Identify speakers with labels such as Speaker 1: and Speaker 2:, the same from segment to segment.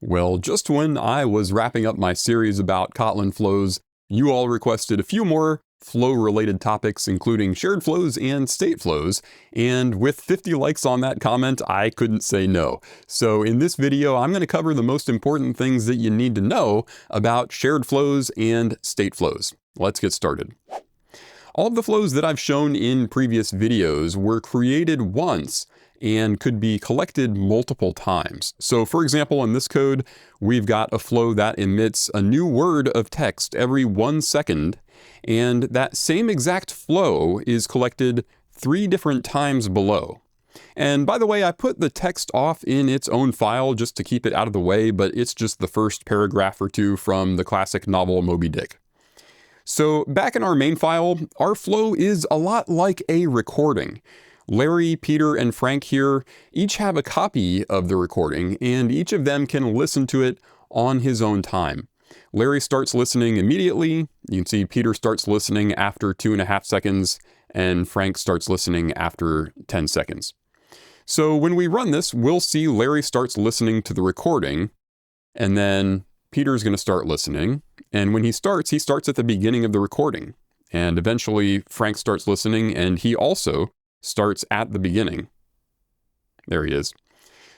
Speaker 1: Well, just when I was wrapping up my series about Kotlin flows, you all requested a few more flow-related topics, including shared flows and state flows. And with 50 likes on that comment, I couldn't say no. So in this video, I'm going to cover the most important things that you need to know about shared flows and state flows. Let's get started. All of the flows that I've shown in previous videos were created once and could be collected multiple times. So for example, in this code, we've got a flow that emits a new word of text every 1 second, and that same exact flow is collected 3 different times below. And by the way, I put the text off in its own file just to keep it out of the way, but it's just the first paragraph or two from the classic novel Moby Dick. So back in our main file, our flow is a lot like a recording. Larry, Peter, and Frank here each have a copy of the recording, and each of them can listen to it on his own time. Larry starts listening immediately. You can see Peter starts listening after 2.5 seconds, and Frank starts listening after 10 seconds. So when we run this, we'll see Larry starts listening to the recording, and then Peter's going to start listening. And when he starts at the beginning of the recording. And eventually Frank starts listening, and he also starts at the beginning. There he is.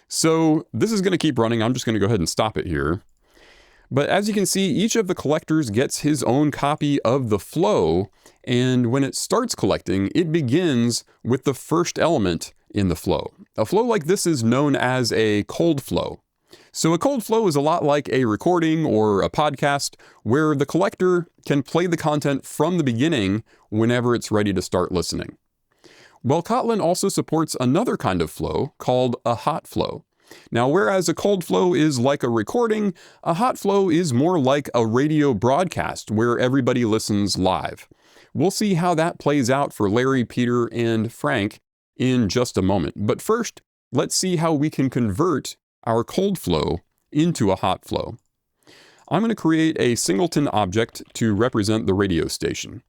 Speaker 1: So this is going to keep running. I'm just going to go ahead and stop it here. But as you can see, each of the collectors gets his own copy of the flow. And when it starts collecting, it begins with the first element in the flow. A flow like this is known as a cold flow. So a cold flow is a lot like a recording or a podcast where the collector can play the content from the beginning whenever it's ready to start listening. Well, Kotlin also supports another kind of flow called a hot flow. Now, whereas a cold flow is like a recording, a hot flow is more like a radio broadcast where everybody listens live. We'll see how that plays out for Larry, Peter, and Frank in just a moment. But first, let's see how we can convert our cold flow into a hot flow. I'm going to create a singleton object to represent the radio station.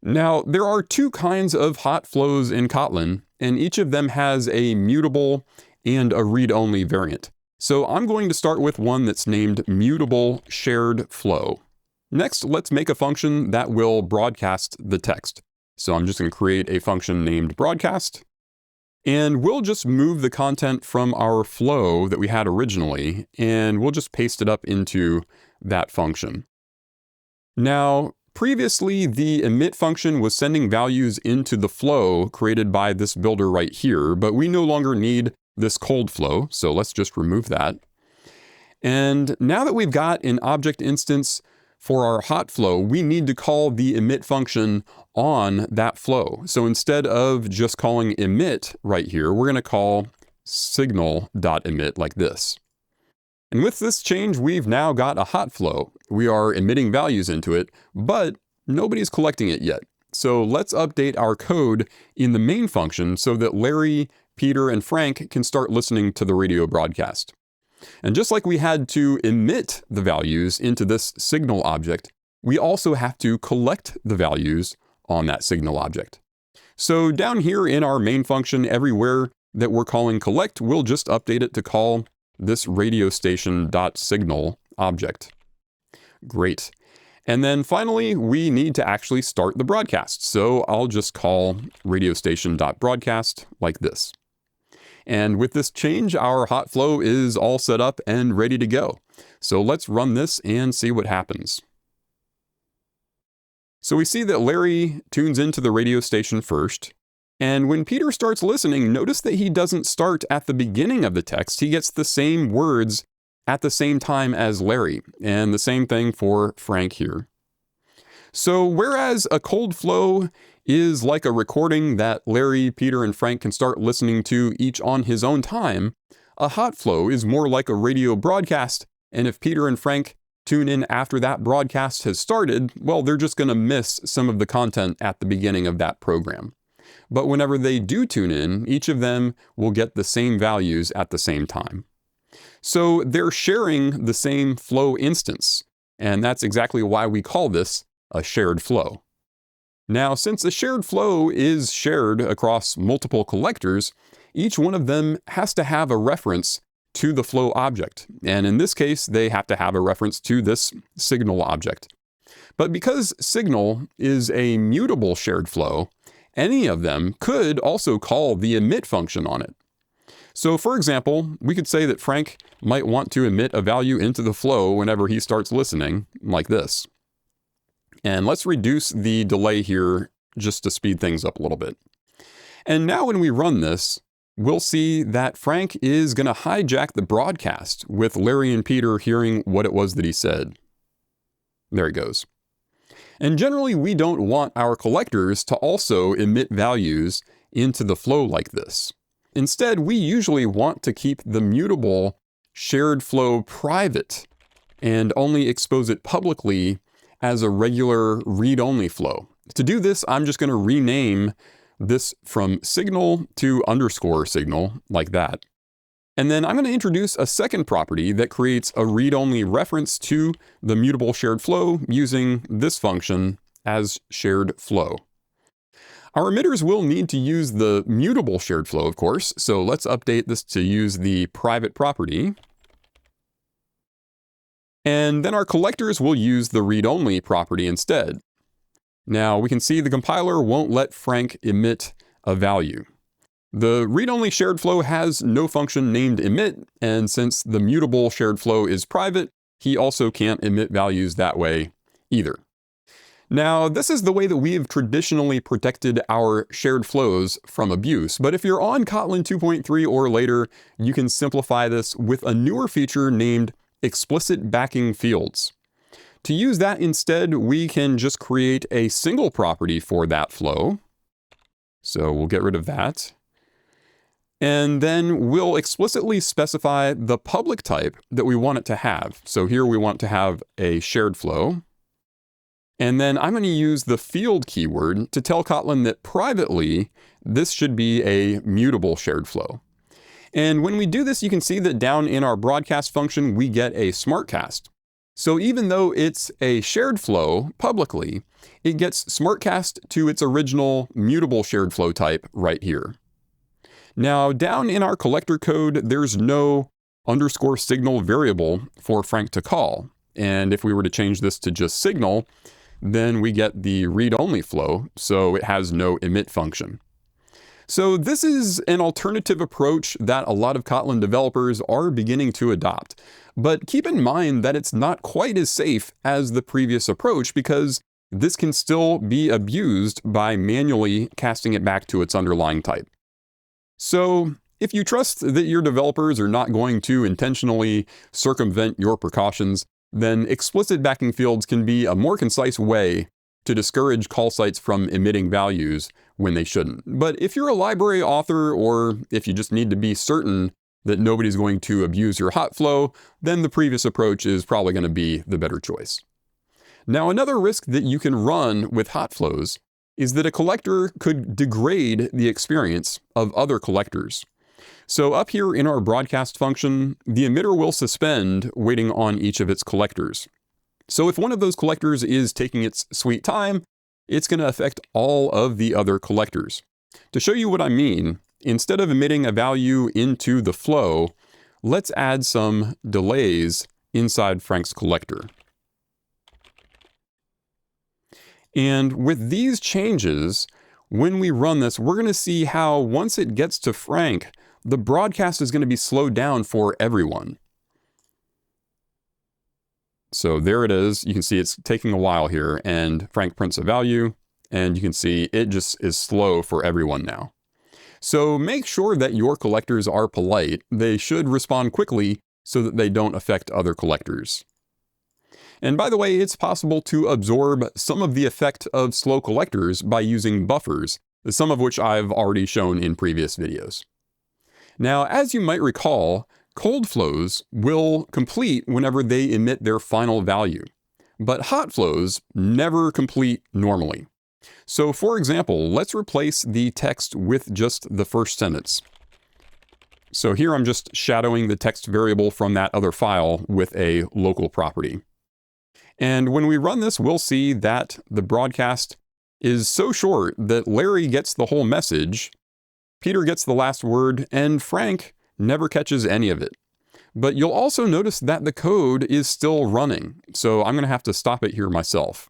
Speaker 1: Now, there are 2 kinds of hot flows in Kotlin, and each of them has a mutable and a read-only variant. So I'm going to start with one that's named mutable shared flow. Next, let's make a function that will broadcast the text. So I'm just going to create a function named broadcast, and we'll just move the content from our flow that we had originally, and we'll just paste it up into that function. Now, previously, the emit function was sending values into the flow created by this builder right here, but we no longer need this cold flow, so let's just remove that. And now that we've got an object instance for our hot flow, we need to call the emit function on that flow. So instead of just calling emit right here, we're going to call signal.emit like this. And with this change, we've now got a hot flow. We are emitting values into it, but nobody's collecting it yet. So let's update our code in the main function so that Larry, Peter, and Frank can start listening to the radio broadcast. And just like we had to emit the values into this signal object, we also have to collect the values on that signal object. So down here in our main function, everywhere that we're calling collect, we'll just update it to call this radio station.signal object. Great. And then finally, we need to actually start the broadcast. So I'll just call radio station.broadcast like this. And with this change, our hot flow is all set up and ready to go. So let's run this and see what happens. So we see that Larry tunes into the radio station first. And when Peter starts listening, notice that he doesn't start at the beginning of the text. He gets the same words at the same time as Larry. And the same thing for Frank here. So whereas a cold flow is like a recording that Larry, Peter, and Frank can start listening to each on his own time, a hot flow is more like a radio broadcast. And if Peter and Frank tune in after that broadcast has started, well, they're just going to miss some of the content at the beginning of that program. But whenever they do tune in, each of them will get the same values at the same time. So they're sharing the same flow instance. And that's exactly why we call this a shared flow. Now, since a shared flow is shared across multiple collectors, each one of them has to have a reference to the flow object. And in this case, they have to have a reference to this signal object. But because signal is a mutable shared flow, any of them could also call the emit function on it. So for example, we could say that Frank might want to emit a value into the flow whenever he starts listening, like this. And let's reduce the delay here just to speed things up a little bit. And now when we run this, we'll see that Frank is going to hijack the broadcast with Larry and Peter hearing what it was that he said. There he goes. And generally, we don't want our collectors to also emit values into the flow like this. Instead, we usually want to keep the mutable shared flow private and only expose it publicly as a regular read-only flow. To do this, I'm just going to rename this from signal to underscore signal, like that. And then I'm going to introduce a second property that creates a read-only reference to the mutable shared flow using this function as shared flow. Our emitters will need to use the mutable shared flow, of course, so let's update this to use the private property. And then our collectors will use the read-only property instead. Now we can see the compiler won't let Frank emit a value. The read-only shared flow has no function named emit, and since the mutable shared flow is private, he also can't emit values that way either. Now, this is the way that we've traditionally protected our shared flows from abuse, but if you're on Kotlin 2.3 or later, you can simplify this with a newer feature named explicit backing fields. To use that instead, we can just create a single property for that flow. So we'll get rid of that. And then we'll explicitly specify the public type that we want it to have. So here we want to have a shared flow. And then I'm going to use the field keyword to tell Kotlin that privately, this should be a mutable shared flow. And when we do this, you can see that down in our broadcast function, we get a smartcast. So even though it's a shared flow publicly, it gets smartcast to its original mutable shared flow type right here. Now, down in our collector code, there's no underscore signal variable for Frank to call. And if we were to change this to just signal, then we get the read-only flow, so it has no emit function. So this is an alternative approach that a lot of Kotlin developers are beginning to adopt. But keep in mind that it's not quite as safe as the previous approach because this can still be abused by manually casting it back to its underlying type. So if you trust that your developers are not going to intentionally circumvent your precautions, then explicit backing fields can be a more concise way to discourage call sites from emitting values when they shouldn't. But if you're a library author, or if you just need to be certain that nobody's going to abuse your hot flow, then the previous approach is probably going to be the better choice. Now, another risk that you can run with hot flows is that a collector could degrade the experience of other collectors. So up here in our broadcast function, the emitter will suspend waiting on each of its collectors. So if one of those collectors is taking its sweet time, it's going to affect all of the other collectors. To show you what I mean, instead of emitting a value into the flow, let's add some delays inside Frank's collector. And with these changes, when we run this, we're going to see how once it gets to Frank, the broadcast is going to be slowed down for everyone. So there it is. You can see it's taking a while here, and Frank prints a value, and you can see it just is slow for everyone now. So make sure that your collectors are polite. They should respond quickly so that they don't affect other collectors. And by the way, it's possible to absorb some of the effect of slow collectors by using buffers, some of which I've already shown in previous videos. Now, as you might recall, cold flows will complete whenever they emit their final value, but hot flows never complete normally. So for example, let's replace the text with just the first sentence. So here I'm just shadowing the text variable from that other file with a local property. And when we run this, we'll see that the broadcast is so short that Larry gets the whole message, Peter gets the last word, and Frank never catches any of it. But you'll also notice that the code is still running. So I'm going to have to stop it here myself.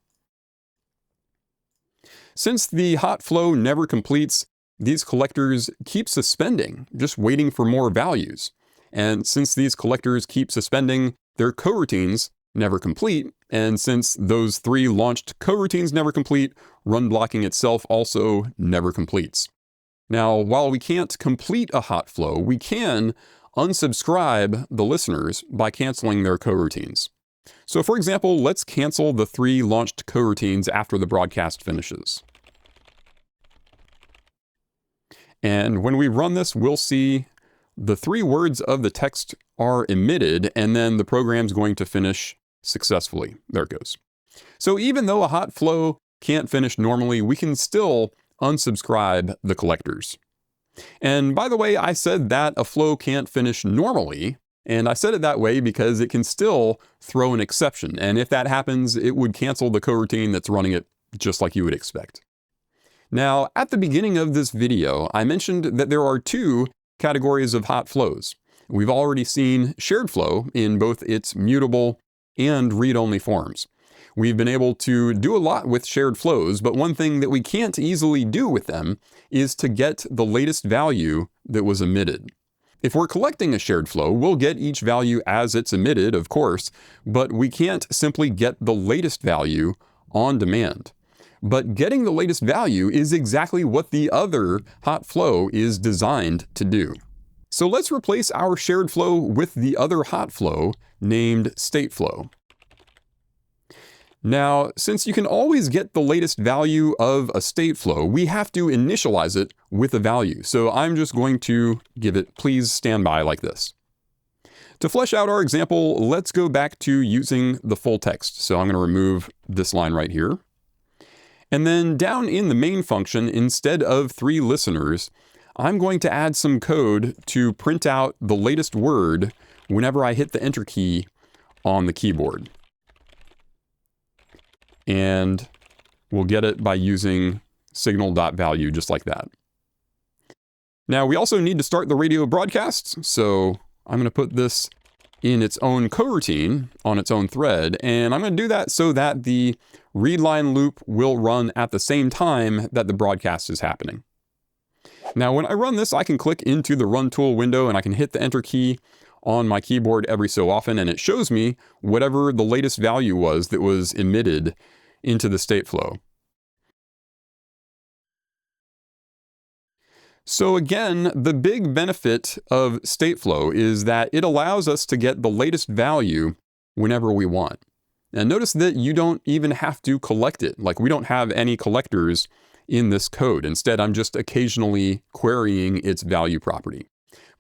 Speaker 1: Since the hot flow never completes, these collectors keep suspending, just waiting for more values. And since these collectors keep suspending, their coroutines never complete. And since those 3 launched coroutines never complete, run blocking itself also never completes. Now, while we can't complete a hot flow, we can unsubscribe the listeners by canceling their coroutines. So for example, let's cancel the 3 launched coroutines after the broadcast finishes. And when we run this, we'll see the 3 words of the text are emitted, and then the program's going to finish successfully. There it goes. So even though a hot flow can't finish normally, we can still unsubscribe the collectors. And by the way, I said that a flow can't finish normally, and I said it that way because it can still throw an exception. And if that happens, it would cancel the coroutine that's running it just like you would expect. Now, at the beginning of this video, I mentioned that there are 2 categories of hot flows. We've already seen SharedFlow in both its mutable and read-only forms. We've been able to do a lot with shared flows, but one thing that we can't easily do with them is to get the latest value that was emitted. If we're collecting a shared flow, we'll get each value as it's emitted, of course, but we can't simply get the latest value on demand. But getting the latest value is exactly what the other hot flow is designed to do. So let's replace our shared flow with the other hot flow named StateFlow. Now, since you can always get the latest value of a state flow, we have to initialize it with a value. So I'm just going to give it please stand by like this. To flesh out our example, let's go back to using the full text. So I'm going to remove this line right here. And then down in the main function, instead of 3 listeners, I'm going to add some code to print out the latest word whenever I hit the enter key on the keyboard. And we'll get it by using signal.value just like that. Now we also need to start the radio broadcast, so I'm going to put this in its own coroutine on its own thread, and I'm going to do that so that the read line loop will run at the same time that the broadcast is happening. Now when I run this, I can click into the run tool window and I can hit the enter key on my keyboard every so often, and it shows me whatever the latest value was that was emitted into the state flow. So again, the big benefit of StateFlow is that it allows us to get the latest value whenever we want. And notice that you don't even have to collect it. Like we don't have any collectors in this code. Instead, I'm just occasionally querying its value property.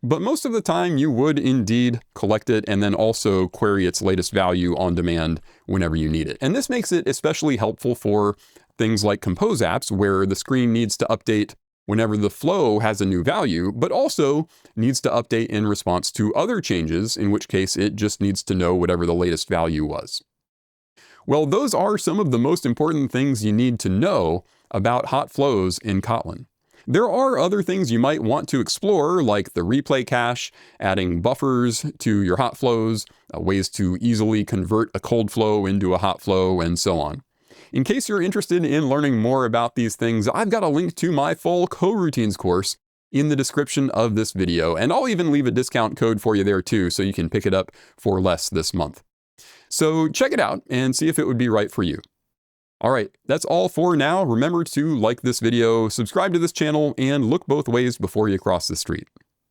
Speaker 1: But most of the time you would indeed collect it and then also query its latest value on demand whenever you need it. And this makes it especially helpful for things like Compose apps where the screen needs to update whenever the flow has a new value, but also needs to update in response to other changes, in which case it just needs to know whatever the latest value was. Well, those are some of the most important things you need to know about hot flows in Kotlin. There are other things you might want to explore, like the replay cache, adding buffers to your hot flows, ways to easily convert a cold flow into a hot flow, and so on. In case you're interested in learning more about these things, I've got a link to my full coroutines course in the description of this video, and I'll even leave a discount code for you there too, so you can pick it up for less this month. So check it out and see if it would be right for you. All right, that's all for now. Remember to like this video, subscribe to this channel, and look both ways before you cross the street.